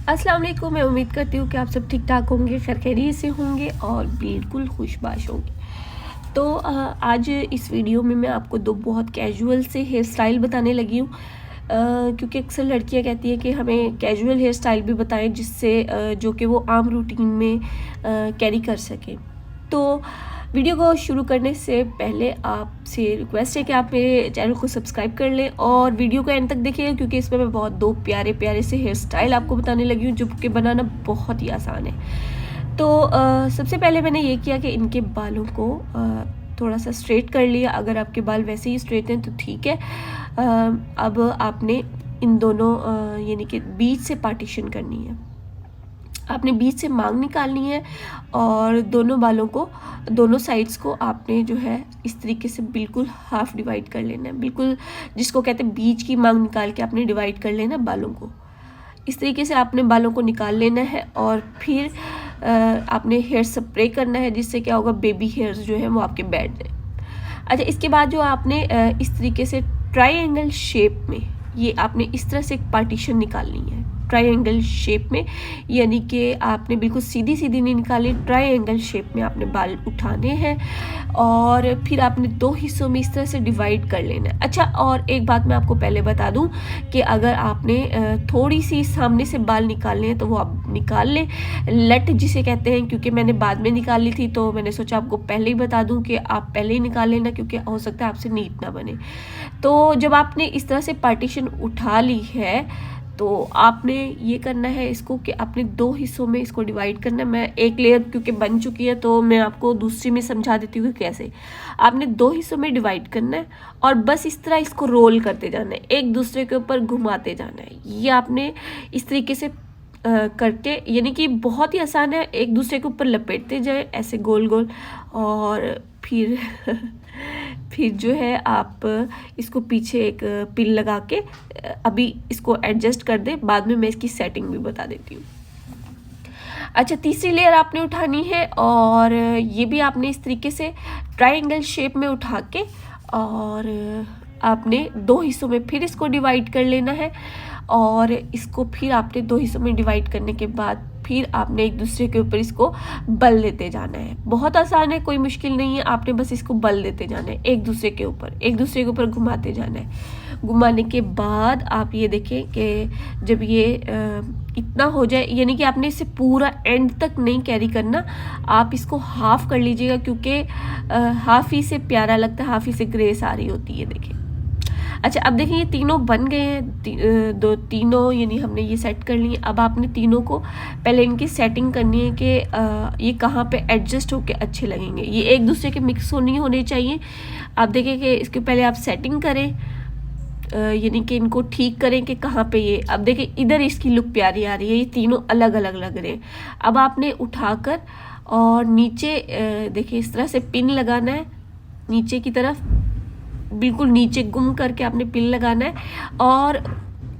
अस्सलाम वालेकुम। मैं उम्मीद करती हूँ कि आप सब ठीक ठाक होंगे, खैर खैरियत से होंगे और बिल्कुल खुशबाश होंगे। तो आज इस वीडियो में मैं आपको दो बहुत कैजुअल से हेयर स्टाइल बताने लगी हूँ, क्योंकि अक्सर लड़कियाँ कहती हैं कि हमें कैजुअल हेयर स्टाइल भी बताएं जिससे जो कि वो आम रूटीन में कैरी कर सकें। तो वीडियो को शुरू करने से पहले आपसे रिक्वेस्ट है कि आप मेरे चैनल को सब्सक्राइब कर लें और वीडियो को एंड तक देखिएगा, क्योंकि इसमें मैं बहुत दो प्यारे प्यारे से हेयर स्टाइल आपको बताने लगी हूँ जो कि बनाना बहुत ही आसान है। तो सबसे पहले मैंने ये किया कि इनके बालों को थोड़ा सा स्ट्रेट कर लिया। अगर आपके बाल वैसे ही स्ट्रेट हैं तो ठीक है। अब आपने इन दोनों यानी कि बीच से पार्टीशन करनी है, आपने बीच से मांग निकालनी है और दोनों बालों को, दोनों साइड्स को आपने जो है इस तरीके से बिल्कुल हाफ डिवाइड कर लेना है। बिल्कुल जिसको कहते हैं बीच की मांग निकाल के आपने डिवाइड कर लेना बालों को। इस तरीके से आपने बालों को निकाल लेना है और फिर आपने हेयर स्प्रे करना है, जिससे क्या होगा, बेबी हेयर्स जो है वो आपके बैठ जाए। अच्छा, इसके बाद जो आपने इस तरीके से ट्रायंगल शेप में, ये आपने इस तरह से एक पार्टीशन निकालनी है ट्रायंगल शेप में, यानी कि आपने बिल्कुल सीधी सीधी नहीं निकाली, ट्रायंगल शेप में आपने बाल उठाने हैं और फिर आपने दो हिस्सों में इस तरह से डिवाइड कर लेना है। अच्छा, और एक बात मैं आपको पहले बता दूं कि अगर आपने थोड़ी सी सामने से बाल निकालने हैं तो वो आप निकाल लें, लट जिसे कहते हैं, क्योंकि मैंने बाद में निकाल ली थी तो मैंने सोचा आपको पहले ही बता दूं कि आप पहले ही निकाल लेना, क्योंकि हो सकता है आपसे नीट ना बने। तो जब आपने इस तरह से पार्टीशन उठा ली है तो आपने ये करना है इसको कि आपने दो हिस्सों में इसको डिवाइड करना है। मैं एक लेयर क्योंकि बन चुकी है तो मैं आपको दूसरी में समझा देती हूँ कि कैसे। आपने दो हिस्सों में डिवाइड करना है और बस इस तरह इसको रोल करते जाना है, एक दूसरे के ऊपर घुमाते जाना है। ये आपने इस तरीके से करके, यानी कि बहुत ही आसान है, एक दूसरे के ऊपर लपेटते जाए ऐसे गोल गोल और फिर फिर जो है आप इसको पीछे एक पिन लगा के अभी इसको एडजस्ट कर दें, बाद में मैं इसकी सेटिंग भी बता देती हूँ। अच्छा, तीसरी लेयर आपने उठानी है और ये भी आपने इस तरीके से ट्रायंगल शेप में उठा के और आपने दो हिस्सों में फिर इसको डिवाइड कर लेना है और इसको फिर आपने दो हिस्सों में डिवाइड करने के बाद फिर आपने एक दूसरे के ऊपर इसको बल देते जाना है। बहुत आसान है, कोई मुश्किल नहीं है, आपने बस इसको बल देते जाना है, एक दूसरे के ऊपर घुमाते जाना है। घुमाने के बाद आप ये देखें कि जब ये इतना हो जाए, यानी कि आपने इसे पूरा एंड तक नहीं कैरी करना, आप इसको हाफ कर लीजिएगा, क्योंकि हाफ ही से प्यारा लगता है, हाफ ही से ग्रेस आ रही होती है। देखें, अच्छा अब देखिए ये तीनों बन गए हैं, तीनों यानी हमने ये सेट कर लिए। अब आपने तीनों को पहले इनकी सेटिंग करनी है कि ये कहाँ पे एडजस्ट होके अच्छे लगेंगे, ये एक दूसरे के मिक्स नहीं होने चाहिए। आप देखें कि इसके पहले आप सेटिंग करें, यानी कि इनको ठीक करें कि कहाँ पे ये, अब देखिए इधर इसकी लुक प्यारी आ रही है, ये तीनों अलग अलग लग रहे हैं। अब आपने उठाकर और नीचे देखिए इस तरह से पिन लगाना है, नीचे की तरफ बिल्कुल नीचे गुम करके आपने पिन लगाना है और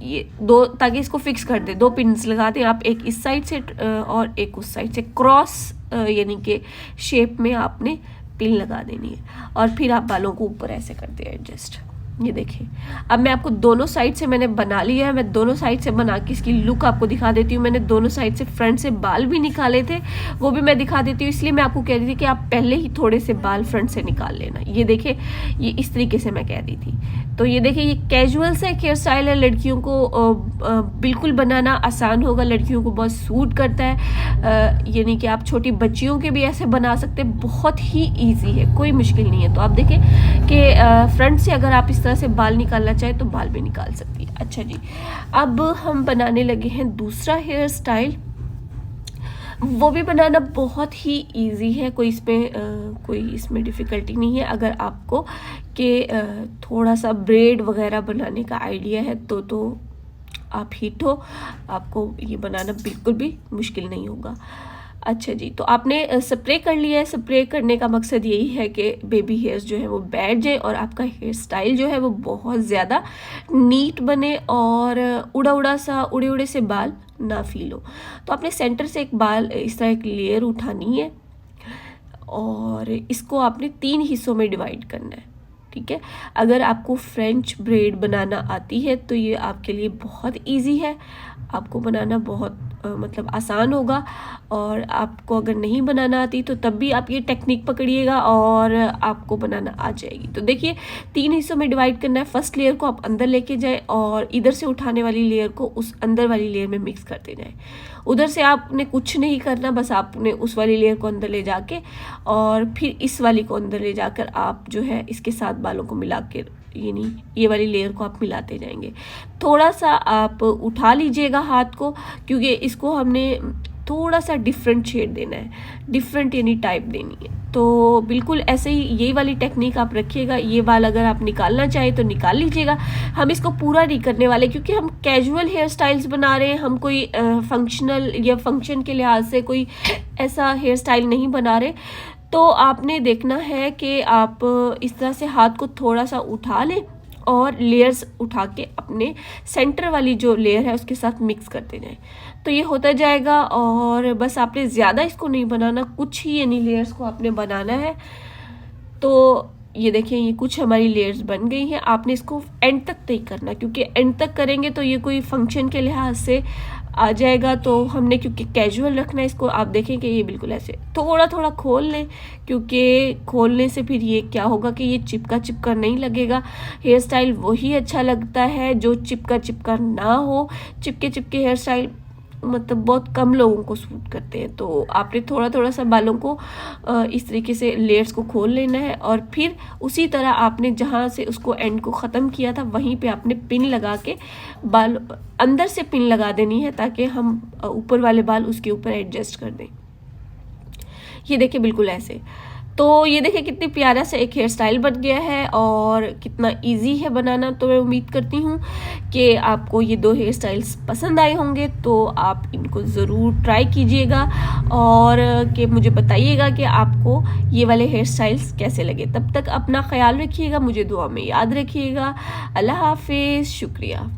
ये दो, ताकि इसको फिक्स कर दे, दो पिन्स लगा दें आप, एक इस साइड से और एक उस साइड से, क्रॉस यानी कि शेप में आपने पिन लगा देनी है और फिर आप बालों को ऊपर ऐसे कर दें एडजस्ट। ये देखिए, अब मैं आपको दोनों साइड से मैंने बना लिया है, मैं दोनों साइड से बना के इसकी लुक आपको दिखा देती हूँ। मैंने दोनों साइड से फ्रंट से बाल भी निकाले थे, वो भी मैं दिखा देती हूँ, इसलिए मैं आपको कह रही थी कि आप पहले ही थोड़े से बाल फ्रंट से निकाल लेना। ये देखिए, ये इस तरीके से मैं कह दी थी। तो ये देखिए, ये कैजुअल सा हेयर स्टाइल है, लड़कियों को बिल्कुल बनाना आसान होगा, लड़कियों को बहुत सूट करता है, यानी कि आप छोटी बच्चियों के भी ऐसे बना सकते हैं, बहुत ही ईजी है, कोई मुश्किल नहीं है। तो आप देखें कि फ्रंट से अगर आप इस तरह से बाल निकालना चाहे तो बाल भी निकाल सकती है। अच्छा जी, अब हम बनाने लगे हैं दूसरा हेयर स्टाइल, वो भी बनाना बहुत ही इजी है, कोई इसमें डिफ़िकल्टी नहीं है। अगर आपको कि थोड़ा सा ब्रेड वगैरह बनाने का आइडिया है तो आप हिट हो, आपको ये बनाना बिल्कुल भी मुश्किल नहीं होगा। अच्छा जी, तो आपने स्प्रे कर लिया है। स्प्रे करने का मकसद यही है कि बेबी हेयर्स जो है वो बैठ जाए और आपका हेयर स्टाइल जो है वो बहुत ज़्यादा नीट बने और उड़े उड़े से बाल ना फील हो। तो आपने सेंटर से एक बाल इस तरह एक लेयर उठानी है और इसको आपने 3 हिस्सों में डिवाइड करना है, ठीक है। अगर आपको फ्रेंच ब्रेड बनाना आती है तो ये आपके लिए बहुत इजी है, आपको बनाना बहुत मतलब आसान होगा। और आपको अगर नहीं बनाना आती तो तब भी आप ये टेक्निक पकड़िएगा और आपको बनाना आ जाएगी। तो देखिए 3 हिस्सों में डिवाइड करना है। फर्स्ट लेयर को आप अंदर लेके जाएं और इधर से उठाने वाली लेयर को उस अंदर वाली लेयर में मिक्स करते जाएं। उधर से आपने कुछ नहीं करना, बस आपने उस वाली लेयर को अंदर ले जाके और फिर इस वाली को अंदर ले जाकर आप जो है इसके साथ बालों को मिला के यानी ये वाली लेयर को आप मिलाते जाएंगे। थोड़ा सा आप उठा लीजिएगा हाथ को, क्योंकि इसको हमने थोड़ा सा डिफरेंट शेड देना है, डिफरेंट यानी टाइप देनी है। तो बिल्कुल ऐसे ही ये वाली टेक्निक आप रखिएगा। ये बाल अगर आप निकालना चाहें तो निकाल लीजिएगा। हम इसको पूरा नहीं करने वाले, क्योंकि हम कैजुअल हेयर स्टाइल्स बना रहे हैं। हम कोई फंक्शनल या फंक्शन के लिहाज से कोई ऐसा हेयर स्टाइल नहीं बना रहे। तो आपने देखना है कि आप इस तरह से हाथ को थोड़ा सा उठा लें और लेयर्स उठा के अपने सेंटर वाली जो लेयर है उसके साथ मिक्स करते जाएं। तो ये होता जाएगा। और बस आपने ज़्यादा इसको नहीं बनाना, कुछ ही यानी लेयर्स को आपने बनाना है। तो ये देखें, ये कुछ हमारी लेयर्स बन गई हैं। आपने इसको एंड तक नहीं करना, क्योंकि एंड तक करेंगे तो ये कोई फंक्शन के लिहाज से आ जाएगा। तो हमने क्योंकि कैजुअल रखना है इसको, आप देखें कि ये बिल्कुल ऐसे थोड़ा थोड़ा खोल लें, क्योंकि खोलने से फिर ये क्या होगा कि ये चिपका चिपका नहीं लगेगा। हेयर स्टाइल वही अच्छा लगता है जो चिपका चिपका ना हो। चिपके चिपके हेयर स्टाइल मतलब बहुत कम लोगों को सूट करते हैं। तो आपने थोड़ा थोड़ा सा बालों को इस तरीके से लेयर्स को खोल लेना है और फिर उसी तरह आपने जहाँ से उसको एंड को ख़त्म किया था वहीं पे आपने पिन लगा के बाल अंदर से पिन लगा देनी है, ताकि हम ऊपर वाले बाल उसके ऊपर एडजस्ट कर दें। ये देखिए बिल्कुल ऐसे। तो ये देखिए कितनी प्यारा सा एक हेयर स्टाइल बन गया है और कितना इजी है बनाना। तो मैं उम्मीद करती हूँ कि आपको ये 2 हेयर स्टाइल्स पसंद आए होंगे। तो आप इनको ज़रूर ट्राई कीजिएगा और कि मुझे बताइएगा कि आपको ये वाले हेयर स्टाइल्स कैसे लगे। तब तक अपना ख्याल रखिएगा, मुझे दुआ में याद रखिएगा। अल्लाह हाफिज़, शुक्रिया।